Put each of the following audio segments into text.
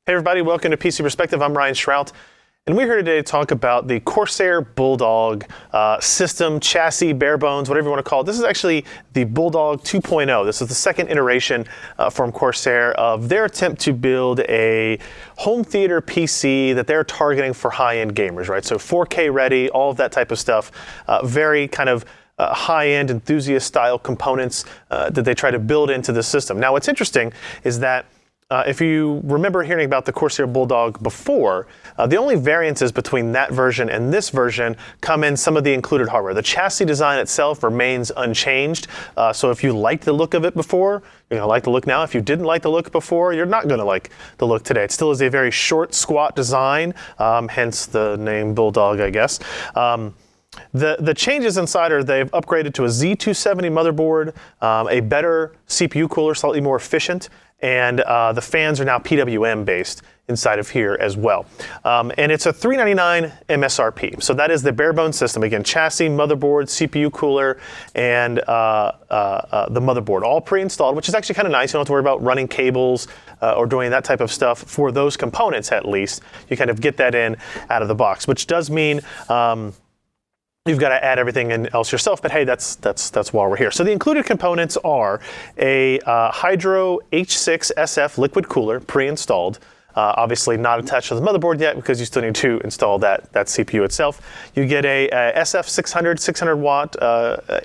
Hey everybody, welcome to PC Perspective. I'm Ryan Schrout, and we're here today to talk about the Corsair Bulldog system, chassis, bare bones, whatever you want to call it. This is actually the Bulldog 2.0. This is the second iteration from Corsair of their attempt to build a home theater PC that they're targeting for high-end gamers, right? So 4K ready, all of that type of stuff, very kind of high-end enthusiast-style components that they try to build into the system. Now, what's interesting is that if you remember hearing about the Corsair Bulldog before, the only variances between that version and this version come in some of the included hardware. The chassis design itself remains unchanged, so if you liked the look of it before, you're going to like the look now. If you didn't like the look before, you're not going to like the look today. It still is a very short, squat design, hence the name Bulldog, I guess. The changes inside are they've upgraded to a Z270 motherboard, a better CPU cooler, slightly more efficient, and the fans are now PWM based inside of here as well. And it's a $399 MSRP. So that is the bare bones system. Again, chassis, motherboard, CPU cooler, and the motherboard all pre-installed, which is actually kind of nice. You don't have to worry about running cables or doing that type of stuff for those components at least. You kind of get that in out of the box, which does mean you've got to add everything in else yourself, but hey, that's why we're here. So the included components are a Hydro H6 SF liquid cooler pre-installed. Obviously not attached to the motherboard yet because you still need to install that CPU itself. You get a SF600 600 watt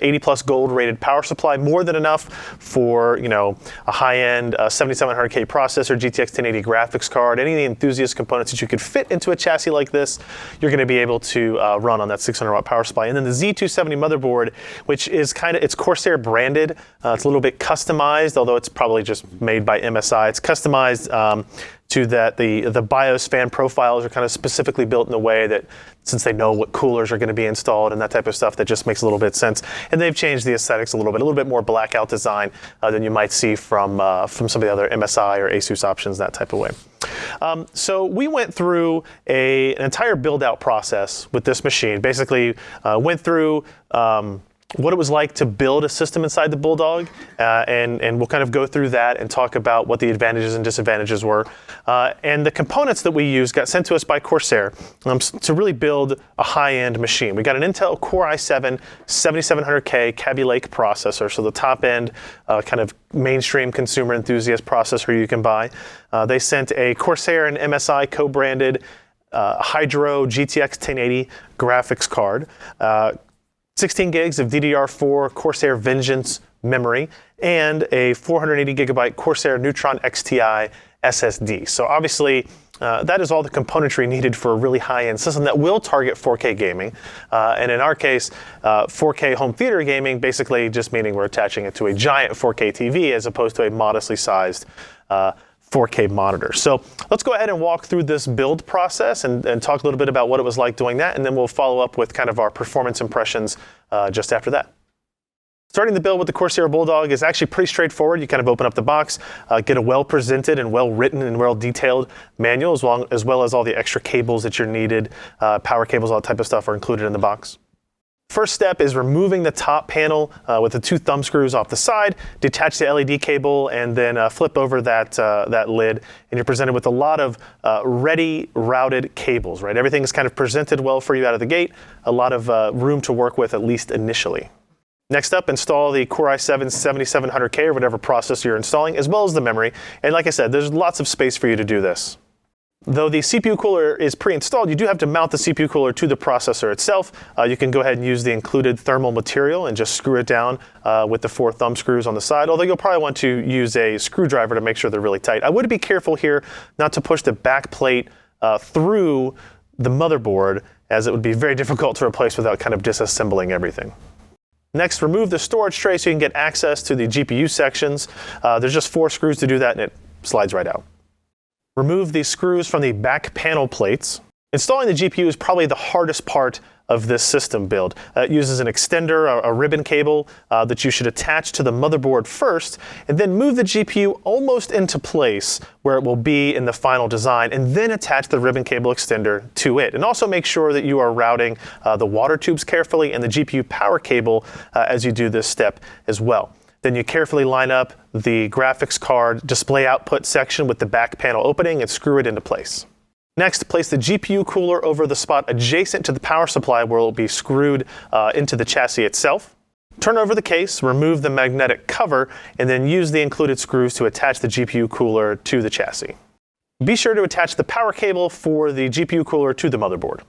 80 plus gold rated power supply, more than enough for a high-end 7700K processor, GTX 1080 graphics card, any of the enthusiast components that you could fit into a chassis like this, you're going to be able to run on that 600 watt power supply. And then the Z270 motherboard, which is it's Corsair branded. It's a little bit customized, although it's probably just made by MSI. It's customized to that the BIOS fan profiles are kind of specifically built in a way that, since they know what coolers are going to be installed and that type of stuff, that just makes a little bit of sense. And they've changed the aesthetics a little bit more blackout design than you might see from some of the other MSI or Asus options, that type of way. So we went through an entire build out process with this machine. Basically went through what it was like to build a system inside the Bulldog, and we'll kind of go through that and talk about what the advantages and disadvantages were. And the components that we used got sent to us by Corsair to really build a high-end machine. We got an Intel Core i7 7700K Kaby Lake processor, so the top-end kind of mainstream consumer enthusiast processor you can buy. They sent a Corsair and MSI co-branded Hydro GTX 1080 graphics card, 16 gigs of DDR4 Corsair Vengeance memory, and a 480 gigabyte Corsair Neutron XTI SSD. So obviously, that is all the componentry needed for a really high-end system that will target 4K gaming. And in our case, 4K home theater gaming, basically just meaning we're attaching it to a giant 4K TV as opposed to a modestly sized 4K monitor. So let's go ahead and walk through this build process and talk a little bit about what it was like doing that, and then we'll follow up with kind of our performance impressions just after that. Starting the build with the Corsair Bulldog is actually pretty straightforward. You kind of open up the box, get a well-presented and well-written and well-detailed manual, as well as all the extra cables that you're needed. Power cables, all that type of stuff are included in the box. First step is removing the top panel with the two thumb screws off the side, detach the LED cable, and then flip over that lid, and you're presented with a lot of ready routed cables, right? Everything is kind of presented well for you out of the gate, a lot of room to work with, at least initially. Next up, install the Core i7 7700K or whatever processor you're installing, as well as the memory. And like I said, there's lots of space for you to do this. Though the CPU cooler is pre-installed, you do have to mount the CPU cooler to the processor itself. You can go ahead and use the included thermal material and just screw it down with the 4 thumb screws on the side, although you'll probably want to use a screwdriver to make sure they're really tight. I would be careful here not to push the back plate through the motherboard, as it would be very difficult to replace without kind of disassembling everything. Next, remove the storage tray so you can get access to the GPU sections. There's just 4 screws to do that, and it slides right out. Remove these screws from the back panel plates. Installing the GPU is probably the hardest part of this system build. It uses an extender, a ribbon cable that you should attach to the motherboard first, and then move the GPU almost into place where it will be in the final design, and then attach the ribbon cable extender to it. And also make sure that you are routing the water tubes carefully and the GPU power cable as you do this step as well. Then you carefully line up the graphics card display output section with the back panel opening and screw it into place. Next, place the GPU cooler over the spot adjacent to the power supply where it will be screwed into the chassis itself. Turn over the case, remove the magnetic cover, and then use the included screws to attach the GPU cooler to the chassis. Be sure to attach the power cable for the GPU cooler to the motherboard.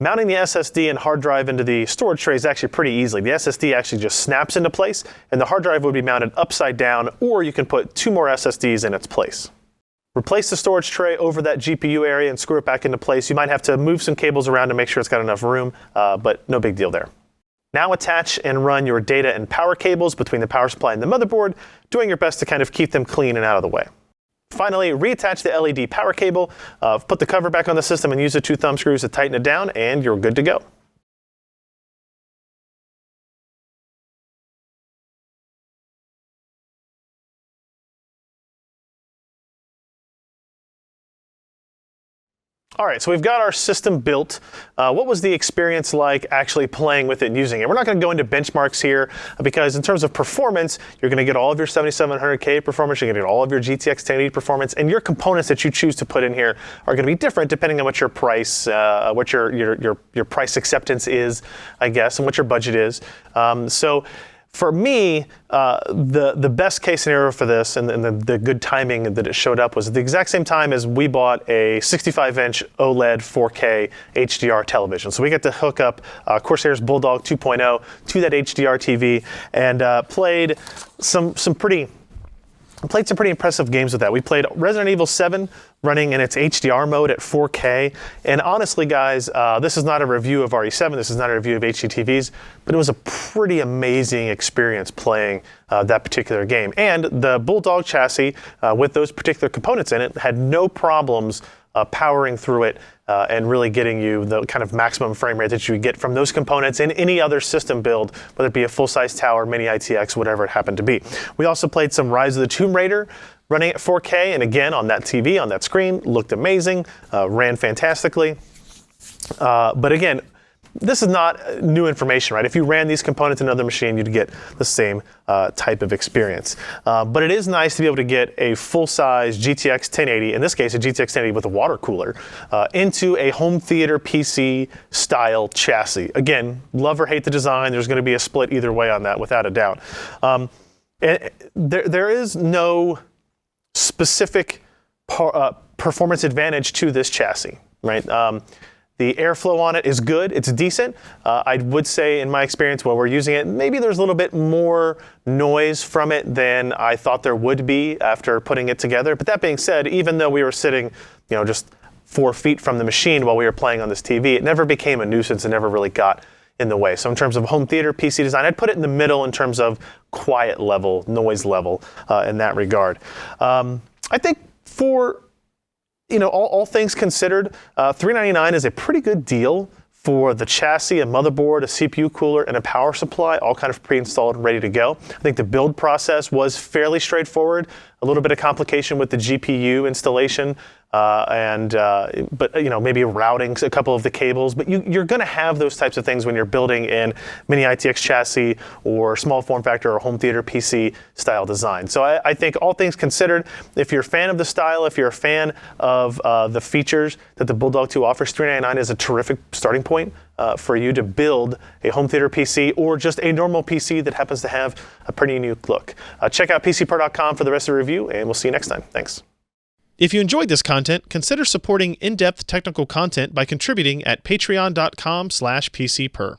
Mounting the SSD and hard drive into the storage tray is actually pretty easy. The SSD actually just snaps into place, and the hard drive would be mounted upside down, or you can put 2 more SSDs in its place. Replace the storage tray over that GPU area and screw it back into place. You might have to move some cables around to make sure it's got enough room, but no big deal there. Now attach and run your data and power cables between the power supply and the motherboard, doing your best to kind of keep them clean and out of the way. Finally, reattach the LED power cable, put the cover back on the system and use the 2 thumb screws to tighten it down, and you're good to go. All right, so we've got our system built. What was the experience like actually playing with it and using it? We're not going to go into benchmarks here because in terms of performance, you're going to get all of your 7700K performance, you're going to get all of your GTX 1080 performance, and your components that you choose to put in here are going to be different depending on what your price, what your price acceptance is, I guess, and what your budget is. So for me, the best case scenario for this and the good timing that it showed up was at the exact same time as we bought a 65-inch OLED 4K HDR television. So we get to hook up Corsair's Bulldog 2.0 to that HDR TV and played some pretty impressive games with that. We played Resident Evil 7 running in its HDR mode at 4K. And honestly, guys, this is not a review of RE7. This is not a review of HDTVs, but it was a pretty amazing experience playing that particular game. And the Bulldog chassis, with those particular components in it, had no problems powering through it and really getting you the kind of maximum frame rate that you get from those components in any other system build, whether it be a full-size tower, mini ITX, whatever it happened to be. We also played some Rise of the Tomb Raider running at 4K, and again, on that TV, on that screen, looked amazing, ran fantastically. But again, this is not new information, right? If you ran these components in another machine, you'd get the same type of experience. But it is nice to be able to get a full-size GTX 1080, in this case a GTX 1080 with a water cooler, into a home theater PC style chassis. Again, love or hate the design, there's going to be a split either way on that without a doubt. There is no specific performance advantage to this chassis, right? The airflow on it is good, it's decent. I would say in my experience while we're using it, maybe there's a little bit more noise from it than I thought there would be after putting it together. But that being said, even though we were sitting, just 4 feet from the machine while we were playing on this TV, it never became a nuisance and never really got in the way. So in terms of home theater PC design, I'd put it in the middle in terms of quiet level, noise level in that regard. I think for all things considered, $399 is a pretty good deal for the chassis, a motherboard, a CPU cooler, and a power supply, all kind of pre-installed and ready to go. I think the build process was fairly straightforward. A little bit of complication with the GPU installation, but maybe routing a couple of the cables. But you're going to have those types of things when you're building in mini ITX chassis or small form factor or home theater PC style design. So I think all things considered, if you're a fan of the style, if you're a fan of the features that the Bulldog 2 offers, $399 is a terrific starting point for you to build a home theater PC or just a normal PC that happens to have a pretty unique look. Check out PCPro.com for the rest of the review, and we'll see you next time. Thanks. If you enjoyed this content, consider supporting in-depth technical content by contributing at patreon.com/PCPer.